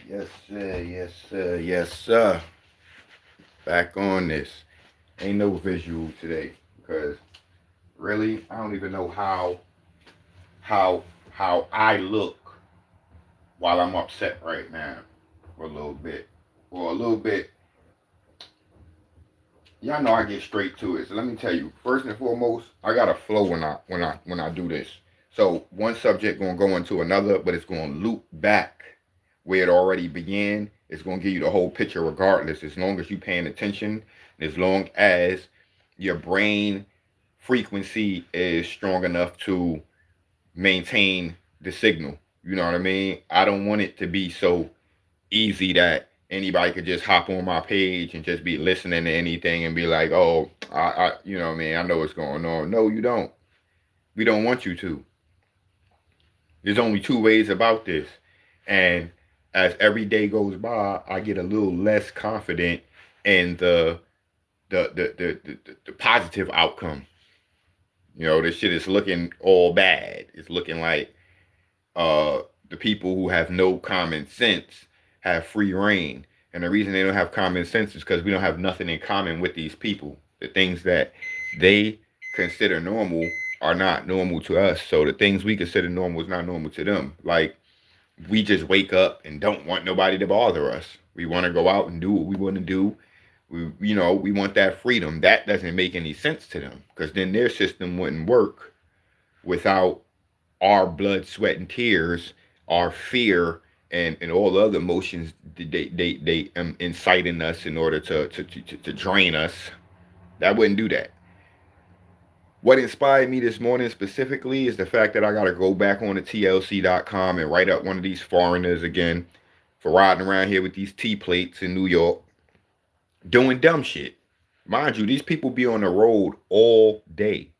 Yes, sir. Yes, sir. Yes, sir. Back on this. Ain't no visual today because really, I don't even know how how I look while I'm upset right now for a little bit. For a little bit, y'all know I get straight to it. So let me tell you. First and foremost, I got a flow when I do this. So one subject gonna go into another, but it's gonna loop back where it already began. It's gonna give you the whole picture regardless, as long as you paying attention, and as long as your brain frequency is strong enough to maintain the signal. You know what I mean? I don't want it to be so easy that anybody could just hop on my page and just be listening to anything and be like, oh, you know what I mean? I know what's going on. No, you don't. We don't want you to. There's only two ways about this. And as every day goes by, I get a little less confident in the positive outcome. You know, this shit is looking all bad. It's looking like uh the people who have no common sense have free reign. And the reason they don't have common sense is because we don't have nothing in common with these people. The things that they consider normal are not normal to us. So the things we consider normal is not normal to them. Like we just wake up and don't want nobody to bother us. We want to go out and do what we want to do. We want that freedom. That doesn't make any sense to them because then their system wouldn't work without our blood, sweat, and tears, our fear, and all the other emotions they incite in us in order to drain us. That wouldn't do that. What inspired me this morning specifically is the fact that I got to go back on to TLC.com and write up one of these foreigners again for riding around here with these T plates in New York doing dumb shit. Mind you, these people be on the road all day.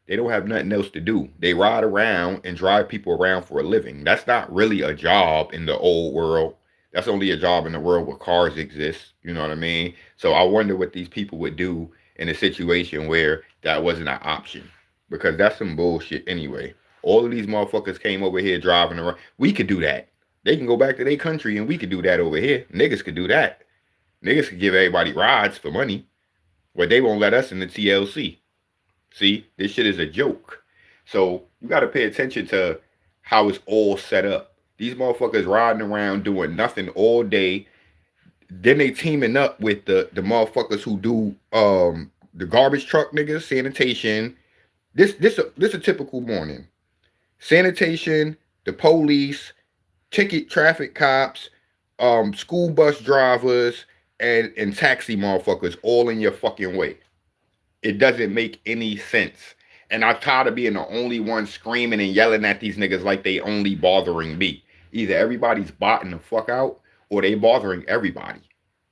They don't have nothing else to do. They ride around and drive people around for a living. That's not really a job in the old world. That's only a job in the world where cars exist. You know what I mean? So I wonder what these people would do in a situation where that wasn't an option. Because that's some bullshit anyway. All of these motherfuckers came over here driving around. We could do that. They can go back to their country and we could do that over here. Niggas could do that. Niggas could give everybody rides for money. But they won't let us in the TLC. See, this shit is a joke. So you got to pay attention to how it's all set up. These motherfuckers riding around doing nothing all day. Then they teaming up with the motherfuckers who do the garbage truck niggas, sanitation. This a typical morning. Sanitation, the police, ticket traffic cops, school bus drivers, and taxi motherfuckers all in your fucking way. It doesn't make any sense. And I'm tired of being the only one screaming and yelling at these niggas like they only bothering me. Either everybody's botting the fuck out or they bothering everybody.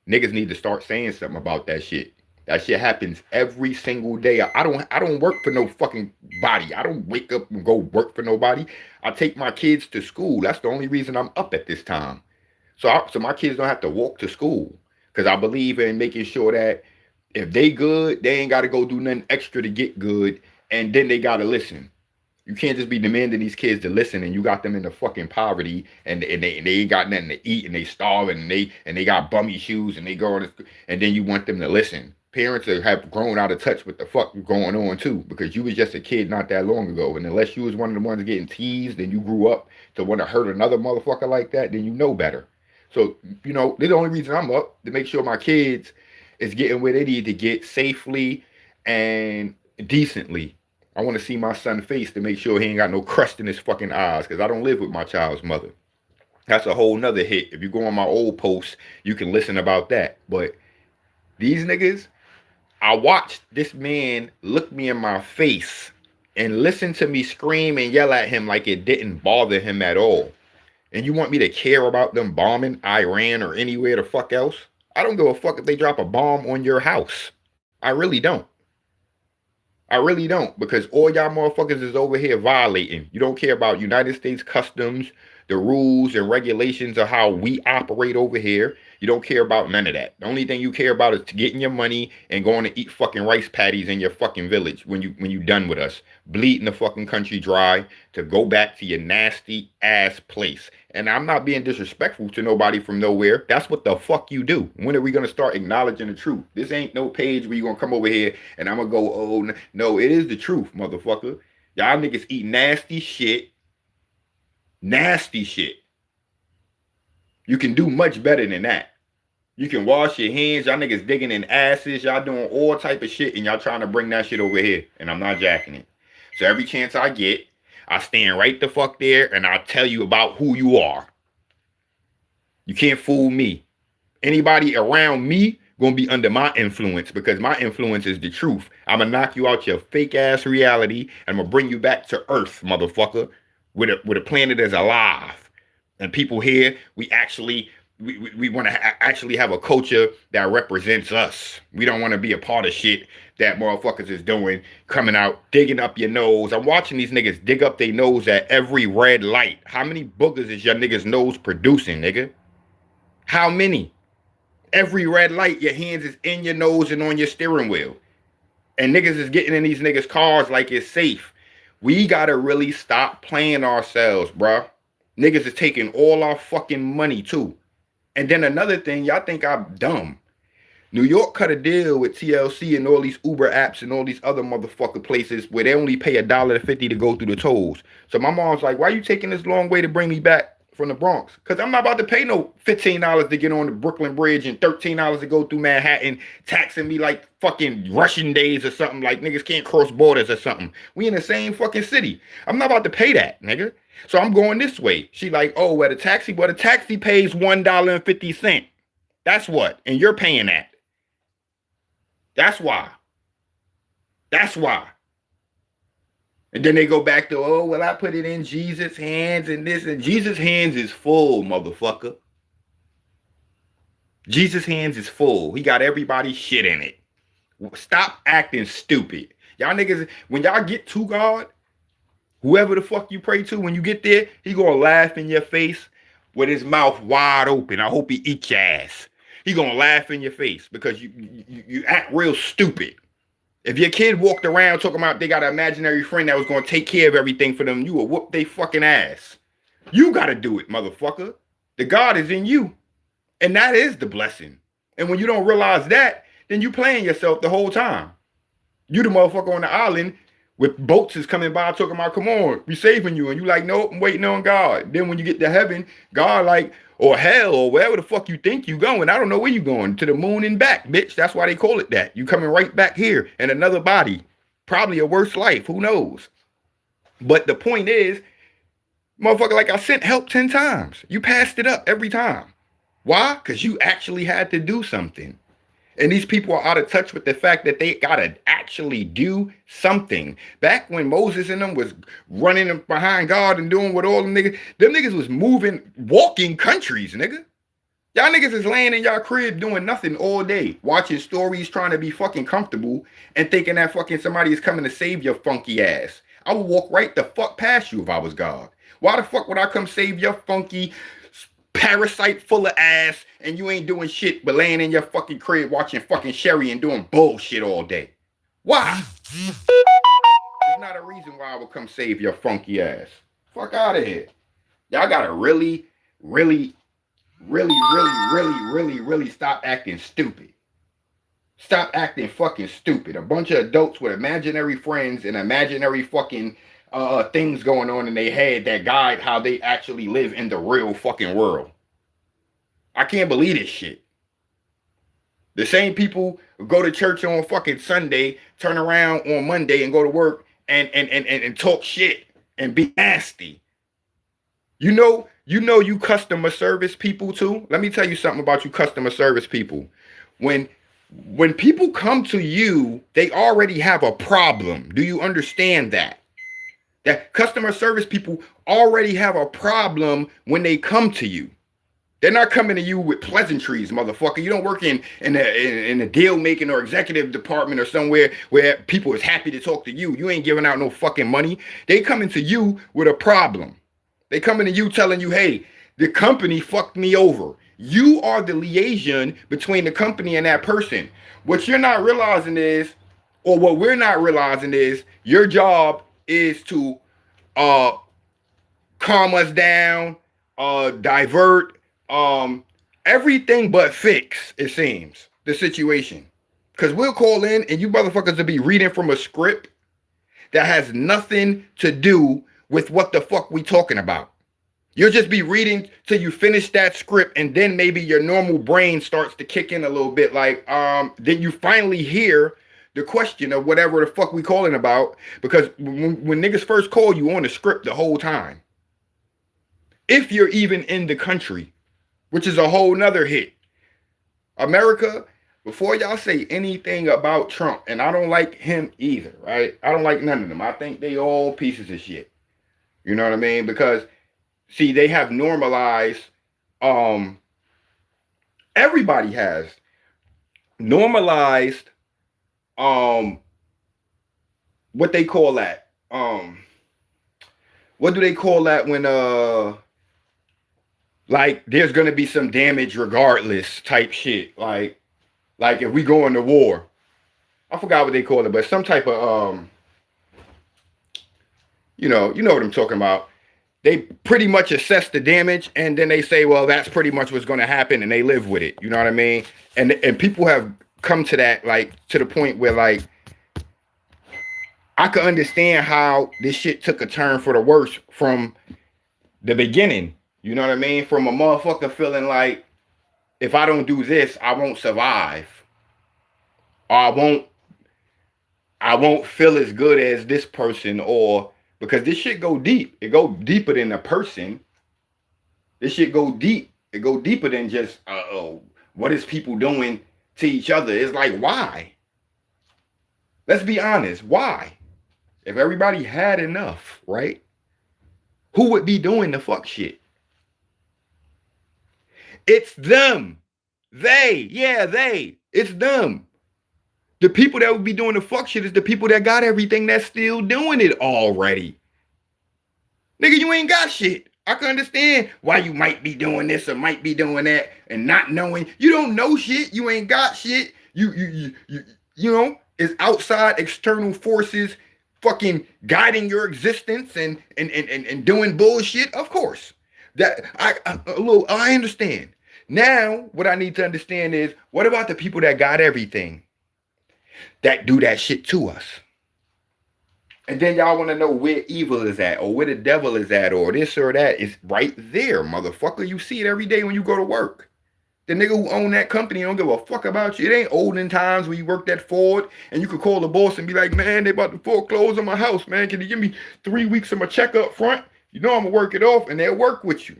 Niggas need to start saying something about that shit. That shit happens every single day. I don't work for no fucking body. I don't wake up and go work for nobody. I take my kids to school. That's the only reason I'm up at this time. So my kids don't have to walk to school. Cause I believe in making sure that if they good, they ain't got to go do nothing extra to get good, and then they got to listen. You can't just be demanding these kids to listen, and you got them in the fucking poverty, and they ain't got nothing to eat, and they starving, and they got bummy shoes, and they going, and then you want them to listen. Parents have grown out of touch with the fuck going on too, because you was just a kid not that long ago, and unless you was one of the ones getting teased, and you grew up to want to hurt another motherfucker like that, then you know better. So this is the only reason I'm up to make sure my kids is getting where they need to get safely and decently. I want to see my son's face to make sure he ain't got no crust in his fucking eyes because I don't live with my child's mother. That's a whole nother hit. If you go on my old posts, you can listen about that. But these niggas, I watched this man look me in my face and listen to me scream and yell at him like it didn't bother him at all. And you want me to care about them bombing Iran or anywhere the fuck else? I don't give a fuck if they drop a bomb on your house. I really don't. I really don't because all y'all motherfuckers is over here violating. You don't care about United States customs. the rules and regulations of how we operate over here. You don't care about none of that. The only thing you care about is getting your money and going to eat fucking rice patties in your fucking village when you done with us, bleeding the fucking country dry to go back to your nasty ass place. And I'm not being disrespectful to nobody from nowhere. That's what the fuck you do. When are we gonna start acknowledging the truth? This ain't no page where you gonna come over here and I'm gonna go, oh no, it is the truth, motherfucker. Y'all niggas eat nasty shit. Nasty shit. You can do much better than that. You can wash your hands. Y'all niggas digging in asses. Y'all doing all type of shit, and y'all trying to bring that shit over here. And I'm not jacking it. So every chance I get, I stand right the fuck there, and I'll tell you about who you are. You can't fool me. Anybody around me gonna be under my influence because my influence is the truth. I'm gonna knock you out your fake ass reality, and I'm gonna bring you back to Earth, motherfucker, with a planet that's alive. And people here, we want to actually have a culture that represents us. We don't want to be a part of shit that motherfuckers is doing, coming out, digging up your nose. I'm watching these niggas dig up their nose at every red light. How many boogers is your niggas' nose producing, nigga? How many? Every red light, your hands is in your nose and on your steering wheel. And niggas is getting in these niggas' cars like it's safe. We gotta really stop playing ourselves, bruh. Niggas is taking all our fucking money, too. And then another thing, y'all think I'm dumb. New York cut a deal with TLC and all these Uber apps and all these other motherfucker places where they only pay $1.50 to go through the tolls. So my mom's like, why you taking this long way to bring me back from the Bronx? Because I'm not about to pay no $15 to get on the Brooklyn Bridge and $13 to go through Manhattan, taxing me like fucking Russian days or something, like niggas can't cross borders or something. We in the same fucking city. I'm not about to pay that, nigga. So I'm going this way. She like, oh, well, the taxi pays $1.50. That's what. And you're paying that. That's why. That's why. And then they go back to, oh, well, I put it in Jesus' hands and this. And Jesus' hands is full, motherfucker. Jesus' hands is full. He got everybody's shit in it. Stop acting stupid. Y'all niggas, when y'all get to God, whoever the fuck you pray to, when you get there, he gonna laugh in your face with his mouth wide open. I hope he eats your ass. He gonna laugh in your face because you act real stupid. If your kid walked around talking about they got an imaginary friend that was gonna take care of everything for them, you will whoop they fucking ass. You gotta do it, motherfucker. The God is in you. And that is the blessing. And when you don't realize that, then you playing yourself the whole time. You the motherfucker on the island with boats is coming by talking about, come on, we saving you. And you like, nope, I'm waiting on God. Then when you get to heaven, God like, or hell, or wherever the fuck you think you going. I don't know where you going. To the moon and back, bitch. That's why they call it that. You coming right back here in another body. Probably a worse life. Who knows? But the point is, motherfucker, like I sent help 10 times. You passed it up every time. Why? Because you actually had to do something. And these people are out of touch with the fact that they gotta actually do something. Back when Moses and them was running behind God and doing what all them niggas was moving, walking countries, nigga. Y'all niggas is laying in y'all crib doing nothing all day, watching stories, trying to be fucking comfortable, and thinking that fucking somebody is coming to save your funky ass. I would walk right the fuck past you if I was God. Why the fuck would I come save your funky parasite full of ass and you ain't doing shit but laying in your fucking crib watching fucking Sherry and doing bullshit all day? Why? There's not a reason why I would come save your funky ass. Fuck out of here. Y'all gotta really stop acting stupid. Stop acting fucking stupid. A bunch of adults with imaginary friends and imaginary fucking things going on in their head that guide how they actually live in the real fucking world. I can't believe this shit. The same people who go to church on fucking Sunday, turn around on Monday and go to work and talk shit and be nasty. You know you customer service people too. Let me tell you something about you customer service people. When people come to you, they already have a problem. Do you understand that? That customer service people already have a problem when they come to you. They're not coming to you with pleasantries, motherfucker. You don't work in a deal making or executive department or somewhere where people is happy to talk to you. You ain't giving out no fucking money. They coming to you with a problem. They coming to you telling you, hey, the company fucked me over. You are the liaison between the company and that person. What you're not realizing is, or what we're not realizing is, your job is to uh calm us down, divert, everything but fix, it seems, the situation. Because we'll call in and you motherfuckers will be reading from a script that has nothing to do with what the fuck we talking about. You'll just be reading till you finish that script, and then maybe your normal brain starts to kick in a little bit. Like, then you finally hear the question of whatever the fuck we calling about. Because when niggas first call you on the script the whole time, if you're even in the country, which is a whole nother hit. America, before y'all say anything about Trump, and I don't like him either, right? I don't like none of them. I think they all pieces of shit. You know what I mean? Because see, they have normalized, everybody has normalized, what they call that? What do they call that when, like, there's gonna be some damage regardless type shit. Like if we go into war, I forgot what they call it, but some type of, you know what I'm talking about. They pretty much assess the damage, and then they say, well, that's pretty much what's going to happen, and they live with it. You know what I mean? And people have come to that, like, to the point where, like, I could understand how this shit took a turn for the worse from the beginning. You know what I mean? From a motherfucker feeling like, if I don't do this, I won't survive. Or I won't feel as good as this person, or because this shit go deep. It go deeper than a person. This shit go deep. It go deeper than just, what is people doing to each other? It's like, why? Let's be honest. Why? If everybody had enough, right? Who would be doing the fuck shit? It's them. They. It's them. The people that would be doing the fuck shit is the people that got everything that's still doing it already. Nigga, you ain't got shit. I can understand why you might be doing this or might be doing that and not knowing. You don't know shit. You ain't got shit. You know, it's outside external forces fucking guiding your existence and doing bullshit. Of course. That I understand. Now, what I need to understand is, what about the people that got everything that do that shit to us? And then y'all want to know where evil is at, or where the devil is at, or this or that. It's right there, motherfucker. You see it every day when you go to work. The nigga who own that company don't give a fuck about you. It ain't olden times when you worked at Ford and you could call the boss and be like, man, they about to foreclose on my house, man. Can you give me 3 weeks of my check up front? You know I'm gonna work it off, and they'll work with you.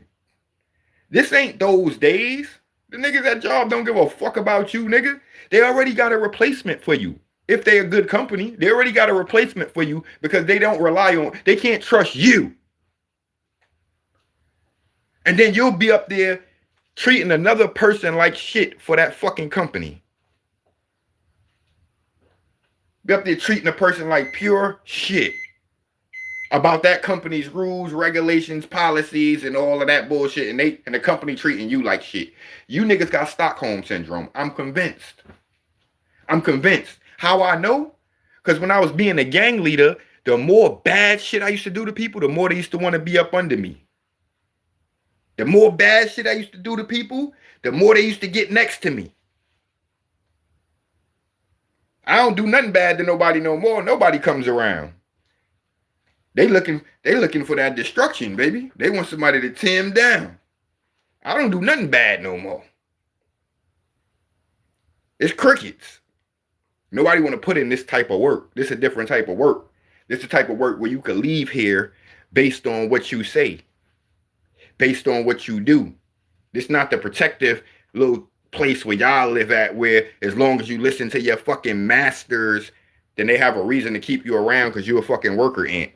This ain't those days. The niggas at job don't give a fuck about you, nigga. They already got a replacement for you. If they a good company, they already got a replacement for you because they don't rely on, they can't trust you. And then you'll be up there treating another person like shit for that fucking company. Be up there treating a person like pure shit about that company's rules, regulations, policies, and all of that bullshit, and the company treating you like shit. You niggas got Stockholm syndrome. I'm convinced. How I know? Because when I was being a gang leader, the more bad shit I used to do to people, the more they used to want to be up under me. The more bad shit I used to do to people, the more they used to get next to me. I don't do nothing bad to nobody no more. Nobody comes around. They looking for that destruction, baby. They want somebody to tear them down. I don't do nothing bad no more. It's crickets. Nobody want to put in this type of work. This is a different type of work. This is the type of work where you can leave here based on what you say, based on what you do. This not the protective little place where y'all live at, where as long as you listen to your fucking masters, then they have a reason to keep you around because you're a fucking worker ant.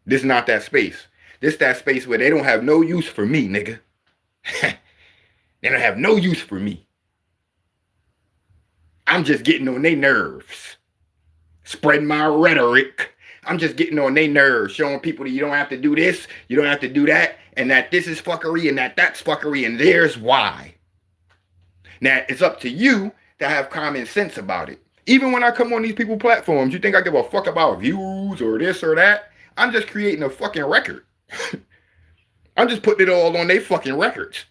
This is not that space. This that space where they don't have no use for me, nigga. They don't have no use for me. I'm just getting on their nerves, spreading my rhetoric, I'm just getting on their nerves, showing people that you don't have to do this, you don't have to do that, and that this is fuckery and that that's fuckery, and there's why. Now, it's up to you to have common sense about it. Even when I come on these people platforms, you think I give a fuck about views or this or that? I'm just creating a fucking record. I'm just putting it all on their fucking records.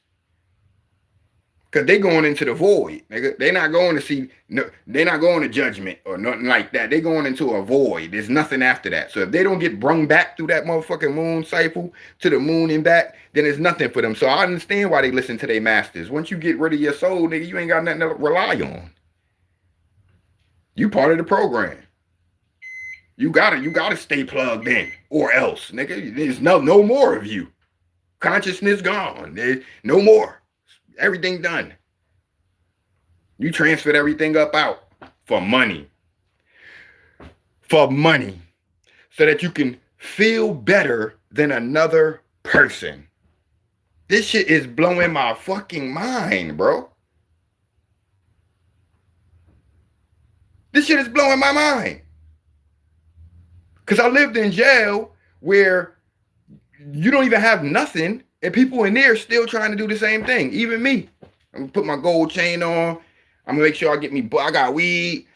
Because they going into the void, nigga. They're not going to see, no, they're not going to judgment or nothing like that. They're going into a void. There's nothing after that. So if they don't get brung back through that motherfucking moon cycle to the moon and back, then there's nothing for them. So I understand why they listen to their masters. Once you get rid of your soul, nigga, you ain't got nothing to rely on. You part of the program. You gotta stay plugged in, or else, nigga, there's no more of you. Consciousness gone. There's no more. Everything done. You transferred everything up out for money. For money. So that you can feel better than another person. This shit is blowing my fucking mind, bro. This shit is blowing my mind. Because I lived in jail where you don't even have nothing, and people in there still trying to do the same thing. Even me. I'm gonna put my gold chain on. I'm gonna make sure I got weed.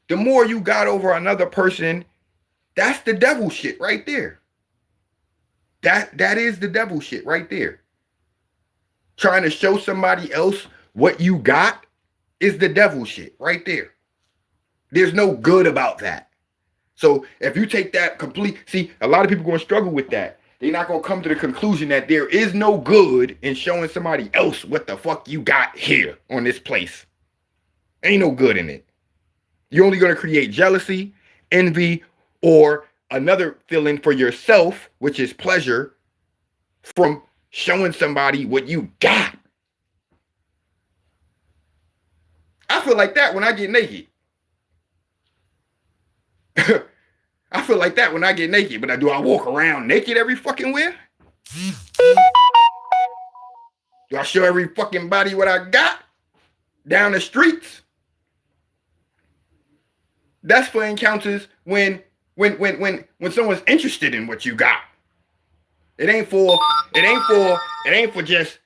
The more you got over another person, that's the devil shit right there. That is the devil shit right there. Trying to show somebody else what you got is the devil shit right there. There's no good about that. So if you take that see, a lot of people are going to struggle with that. They're not going to come to the conclusion that there is no good in showing somebody else what the fuck you got here on this place. Ain't no good in it. You're only going to create jealousy, envy, or another feeling for yourself, which is pleasure, from showing somebody what you got. I feel like that when I get naked. I feel like that when I get naked, but do I walk around naked every fucking where? Do I show every fucking body what I got down the streets? That's for encounters when someone's interested in what you got. It ain't for just,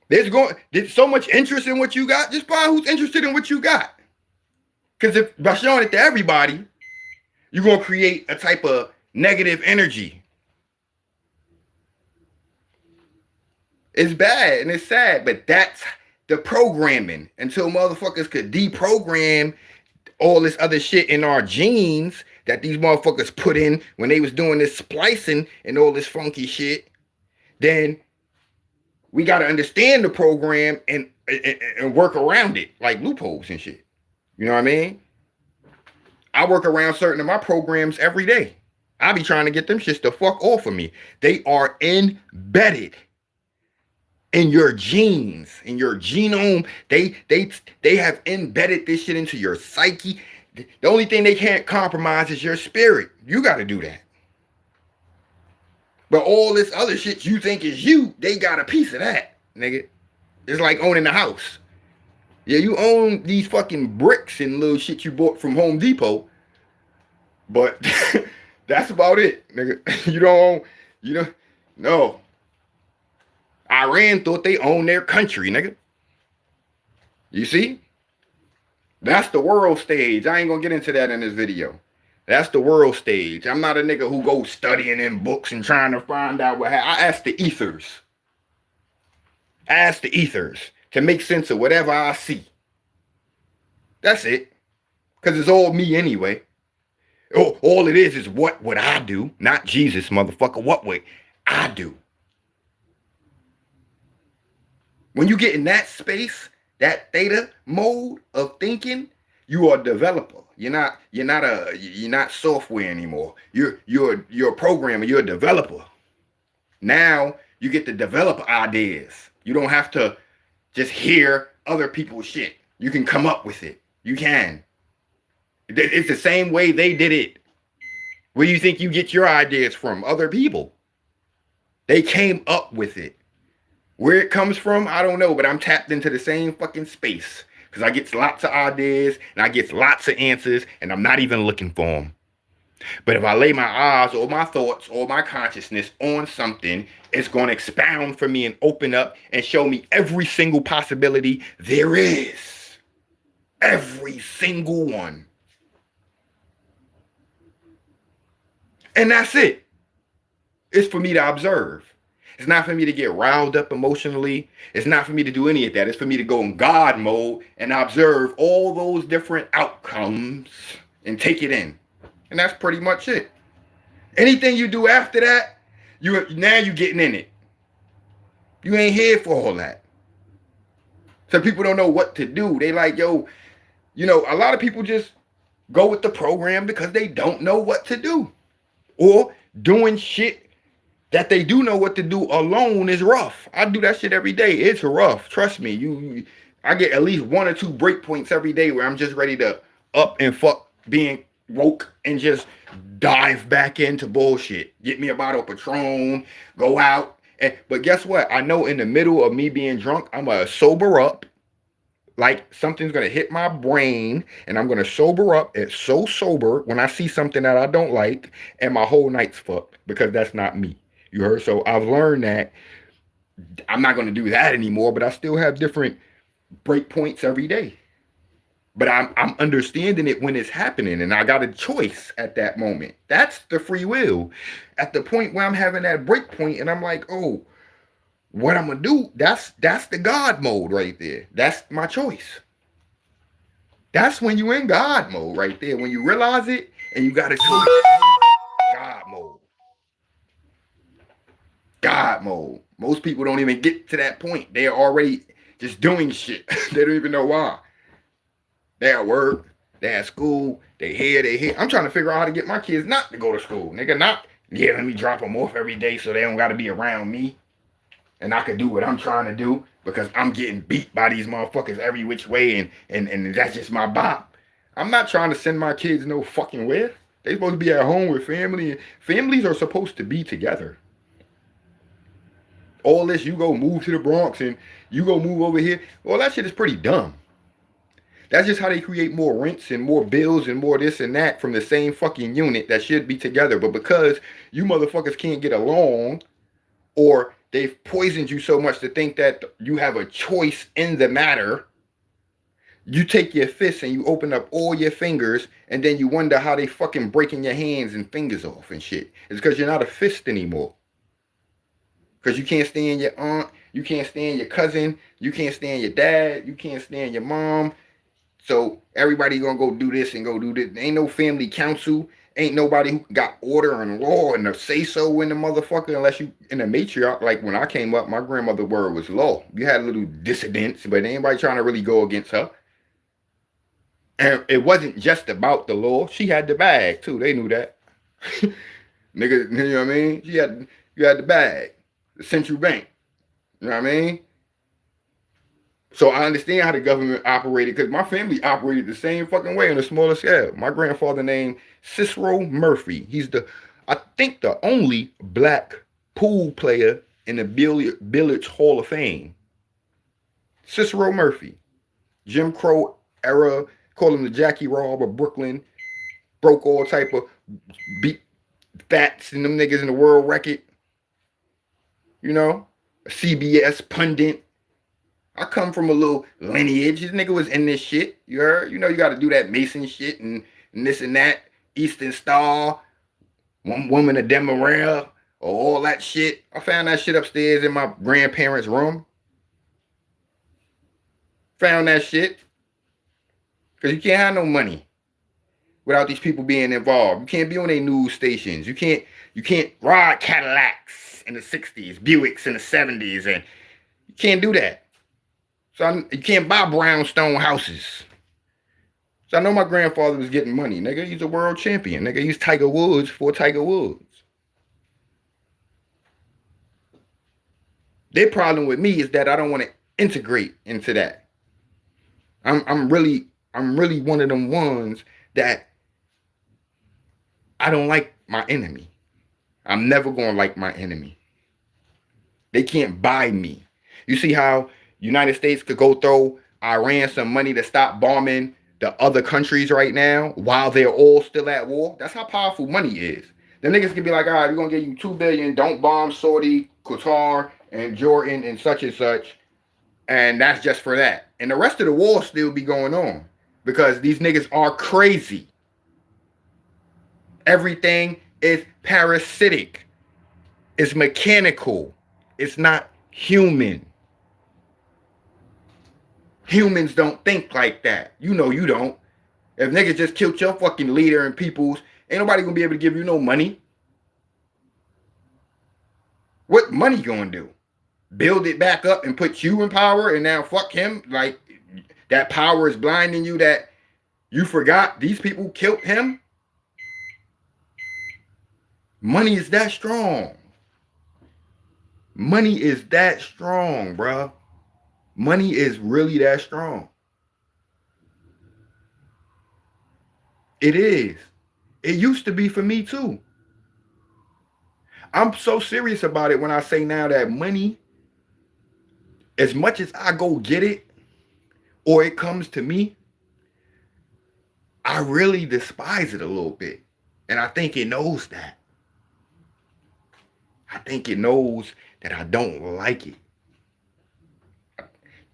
there's so much interest in what you got. Just find who's interested in what you got. Because if by showing it to everybody, you're going to create a type of negative energy. It's bad and it's sad, but that's the programming. Until motherfuckers could deprogram all this other shit in our genes that these motherfuckers put in when they was doing this splicing and all this funky shit, then we got to understand the program and work around it like loopholes and shit. You know what I mean? I work around certain of my programs every day. I be trying to get them shits to fuck off of me. They are embedded in your genes, in your genome. They have embedded this shit into your psyche. The only thing they can't compromise is your spirit. You got to do that. But all this other shit you think is you, they got a piece of that, nigga. It's like owning a house. Yeah, you own these fucking bricks and little shit you bought from Home Depot, but that's about it, nigga. No. Iran thought they owned their country, nigga. You see? That's the world stage. I ain't gonna get into that in this video. That's the world stage. I'm not a nigga who goes studying in books and trying to find out what happened. I ask the ethers. Ask the ethers to make sense of whatever I see. That's it. Because it's all me anyway. All it is what would I do? Not Jesus, motherfucker. What would I do? When you get in that space, that theta mode of thinking, you are a developer. You're not software anymore. You're a programmer. You're a developer. Now you get to develop ideas. You don't have to just hear other people's shit. You can come up with it. You can. It's the same way they did it. Where do you think you get your ideas from? Other people. They came up with it. Where it comes from, I don't know, but I'm tapped into the same fucking space. Because I get lots of ideas and I get lots of answers and I'm not even looking for them. But if I lay my eyes or my thoughts or my consciousness on something, it's going to expound for me and open up and show me every single possibility there is. Every single one. And that's it. It's for me to observe. It's not for me to get riled up emotionally. It's not for me to do any of that. It's for me to go in God mode and observe all those different outcomes and take it in. And that's pretty much it. Anything you do after that, you're getting in it. You ain't here for all that. Some people don't know what to do. They like, yo, you know, a lot of people just go with the program because they don't know what to do. Or doing shit that they do know what to do alone is rough. I do that shit every day. It's rough. Trust me. I get at least 1 or 2 break points every day where I'm just ready to up and fuck being woke and just dive back into bullshit. Get me a bottle of Patron, go out. But guess what? I know in the middle of me being drunk, I'm going to sober up. Like something's going to hit my brain and I'm going to sober up. It's so sober when I see something that I don't like and my whole night's fucked because that's not me. You heard? So I've learned that I'm not going to do that anymore, but I still have different break points every day. But I'm understanding it when it's happening and I got a choice at that moment. That's the free will. At the point where I'm having that break point and I'm like, oh, what I'm gonna do, that's the God mode right there. That's my choice. That's when you in God mode right there. When you realize it and you got a choice. God mode. God mode. Most people don't even get to that point. They're already just doing shit. They don't even know why. They at work, they at school, they here. I'm trying to figure out how to get my kids not to go to school. Nigga, let me drop them off every day so they don't gotta be around me. And I can do what I'm trying to do because I'm getting beat by these motherfuckers every which way and that's just my bop. I'm not trying to send my kids no fucking where. They supposed to be at home with family. Families are supposed to be together. All this, you go move to the Bronx and you go move over here. Well, that shit is pretty dumb. That's just how they create more rents and more bills and more this and that from the same fucking unit that should be together. But because you motherfuckers can't get along or they've poisoned you so much to think that you have a choice in the matter. You take your fists and you open up all your fingers and then you wonder how they fucking breaking your hands and fingers off and shit. It's because you're not a fist anymore. Because you can't stand your aunt, you can't stand your cousin, you can't stand your dad, you can't stand your mom. So everybody gonna go do this and go do this. Ain't no family council. Ain't nobody who got order and law and a say so in the motherfucker unless you in a matriarch. Like when I came up, my grandmother's word was law. You had little dissidents, but anybody trying to really go against her. And it wasn't just about the law. She had the bag too. They knew that. Nigga, you know what I mean? You had the bag. The central bank. You know what I mean? So I understand how the government operated because my family operated the same fucking way on a smaller scale. My grandfather named Cicero Murphy. He's I think the only black pool player in the Billiards Hall of Fame. Cicero Murphy. Jim Crow era, call him the Jackie Robb of Brooklyn. Broke all type of beat fats and them niggas in the world record. You know? A CBS pundit. I come from a little lineage. This nigga was in this shit. You heard? You know you got to do that Mason shit and this and that. Eastern Star, One Woman of Demerara, all that shit. I found that shit upstairs in my grandparents' room. Found that shit. Because you can't have no money without these people being involved. You can't be on their news stations. You can't ride Cadillacs in the 60s, Buicks in the 70s, and you can't do that. So you can't buy brownstone houses. So I know my grandfather was getting money, nigga. He's a world champion, nigga. He's Tiger Woods for Tiger Woods. Their problem with me is that I don't want to integrate into that. I'm really one of them ones that I don't like my enemy. I'm never gonna like my enemy. They can't buy me. You see how United States could go throw Iran some money to stop bombing the other countries right now while they're all still at war. That's how powerful money is. The niggas can be like, all right, we're gonna give you $2 billion. Don't bomb Saudi, Qatar, and Jordan and such, and that's just for that. And the rest of the war still be going on because these niggas are crazy. Everything is parasitic. It's mechanical. It's not human. Humans don't think like that. You know you don't. If niggas just killed your fucking leader and peoples, ain't nobody gonna be able to give you no money. What money gonna do? Build it back up and put you in power and now fuck him? Like, that power is blinding you that you forgot these people killed him? Money is that strong. Money is that strong, bruh. Money is really that strong. It is. It used to be for me too. I'm so serious about it when I say now that money, as much as I go get it or it comes to me, I really despise it a little bit. And I think it knows that. I think it knows that I don't like it.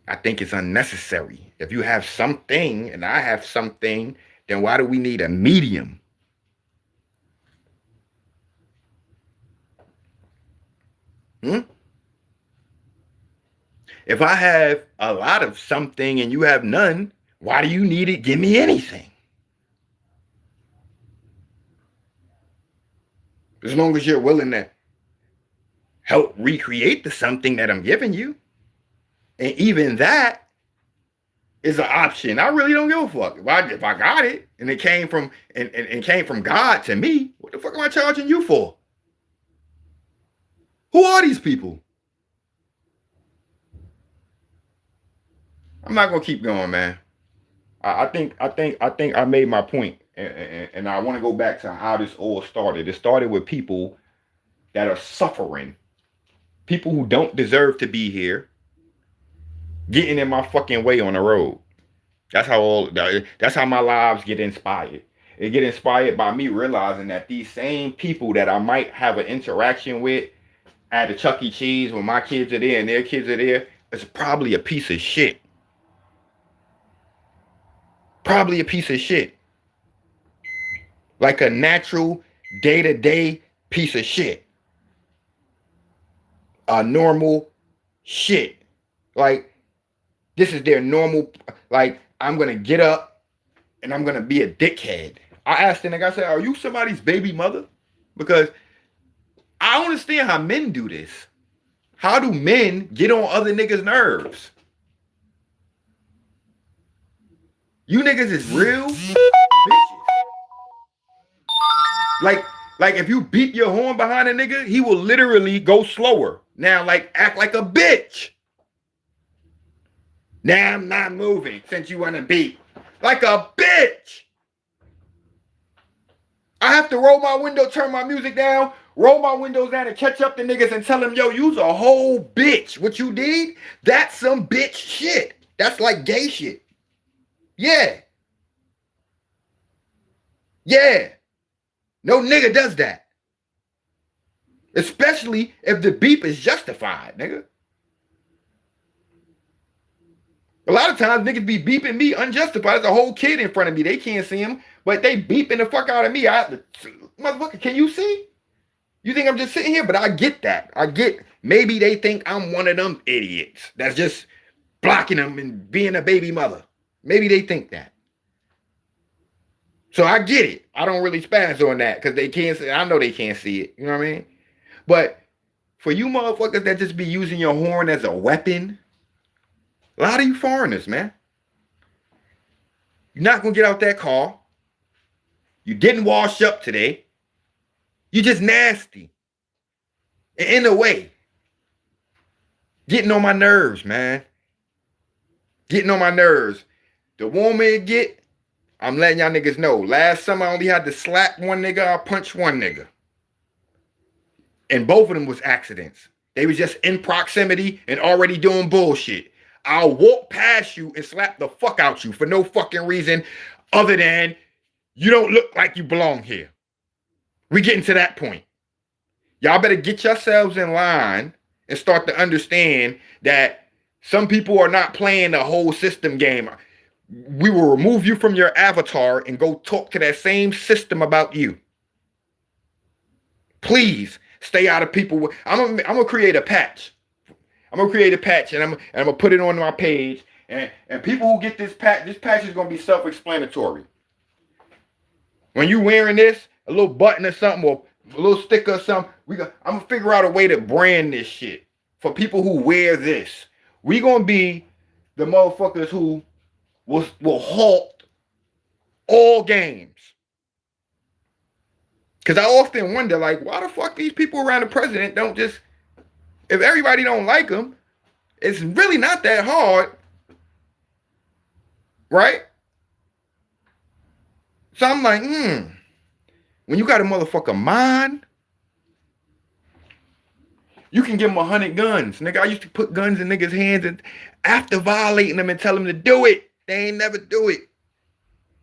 I think it's unnecessary. If you have something and I have something, then why do we need a medium? If I have a lot of something and you have none, why do you need it? Give me anything. As long as you're willing to help recreate the something that I'm giving you. And even that is an option. I really don't give a fuck. If I got it and it came from and came from God to me, what the fuck am I charging you for? Who are these people? I'm not gonna keep going, man. I think I made my point, and I want to go back to how this all started. It started with people that are suffering, people who don't deserve to be here, getting in my fucking way on the road. That's how my lives get inspired. It get inspired by me realizing that these same people that I might have an interaction with at the Chuck E. Cheese when my kids are there and their kids are there, it's probably a piece of shit. Probably a piece of shit. Like a natural day-to-day piece of shit. A normal shit. Like, this is their normal, like, I'm going to get up and I'm going to be a dickhead. I asked the nigga, I said, are you somebody's baby mother? Because I don't understand how men do this. How do men get on other niggas' nerves? You niggas is real bitches. Like if you beat your horn behind a nigga, he will literally go slower. Now, like, act like a bitch. Now I'm not moving since you want to beat. Like a bitch. I have to roll my window, turn my music down, roll my windows down and catch up the niggas and tell them, yo, you's a whole bitch. What you did? That's some bitch shit. That's like gay shit. Yeah. Yeah. No nigga does that. Especially if the beep is justified, nigga. A lot of times niggas be beeping me unjustified. There's a whole kid in front of me. They can't see him, but they beeping the fuck out of me. Motherfucker, can you see? You think I'm just sitting here? But I get that. Maybe they think I'm one of them idiots that's just blocking them and being a baby mother. Maybe they think that. So I get it. I don't really spaz on that because they can't see. I know they can't see it. You know what I mean? But for you motherfuckers that just be using your horn as a weapon, a lot of you foreigners, man. You're not going to get out that car. You didn't wash up today. You just nasty. And in a way, getting on my nerves, man. Getting on my nerves. The warmer it get, I'm letting y'all niggas know. Last summer, I only had to slap one nigga, I punched one nigga. And both of them was accidents. They was just in proximity and already doing bullshit. I'll walk past you and slap the fuck out you for no fucking reason other than you don't look like you belong here. We getting to that point. Y'all better get yourselves in line and start to understand that some people are not playing the whole system game. We will remove you from your avatar and go talk to that same system about you. Please stay out of people. I'm gonna create a patch. I'm gonna create a patch and I'm gonna put it on my page. And people who get this patch is gonna be self-explanatory. When you wearing this, a little button or something, or a little sticker or something, I'm gonna figure out a way to brand this shit for people who wear this. We gonna be the motherfuckers who will halt all games. Because I often wonder, like, why the fuck these people around the president don't just, if everybody don't like him, it's really not that hard, right? So I'm like, when you got a motherfucker mind, you can give them 100 guns. Nigga, I used to put guns in niggas' hands and after violating them and tell them to do it, they ain't never do it.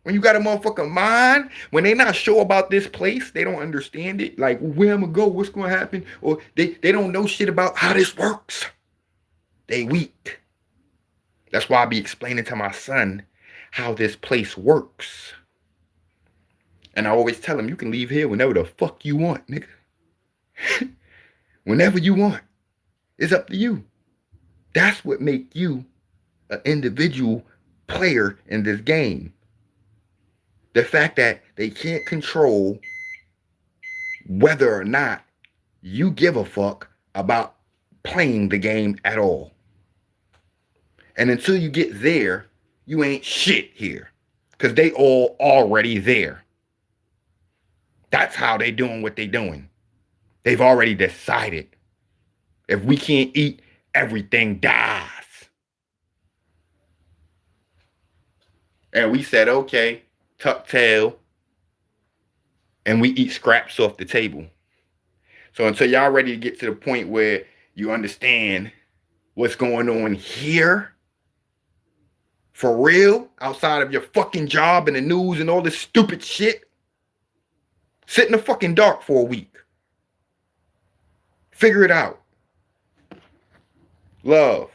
When you got a motherfucking mind, when they not sure about this place, they don't understand it. Like, where I'm gonna go, what's gonna happen? Or they don't know shit about how this works. They weak. That's why I be explaining to my son how this place works. And I always tell him, you can leave here whenever the fuck you want, nigga. Whenever you want. It's up to you. That's what make you an individual player in this game. The fact that they can't control whether or not you give a fuck about playing the game at all. And until you get there, you ain't shit here. Because they all already there. That's how they doing what they doing. They've already decided. If we can't eat, everything dies. And we said, okay, tuck tail, and we eat scraps off the table. So until y'all ready to get to the point where you understand what's going on here, for real, outside of your fucking job and the news and all this stupid shit, sit in the fucking dark for a week. Figure it out. Love.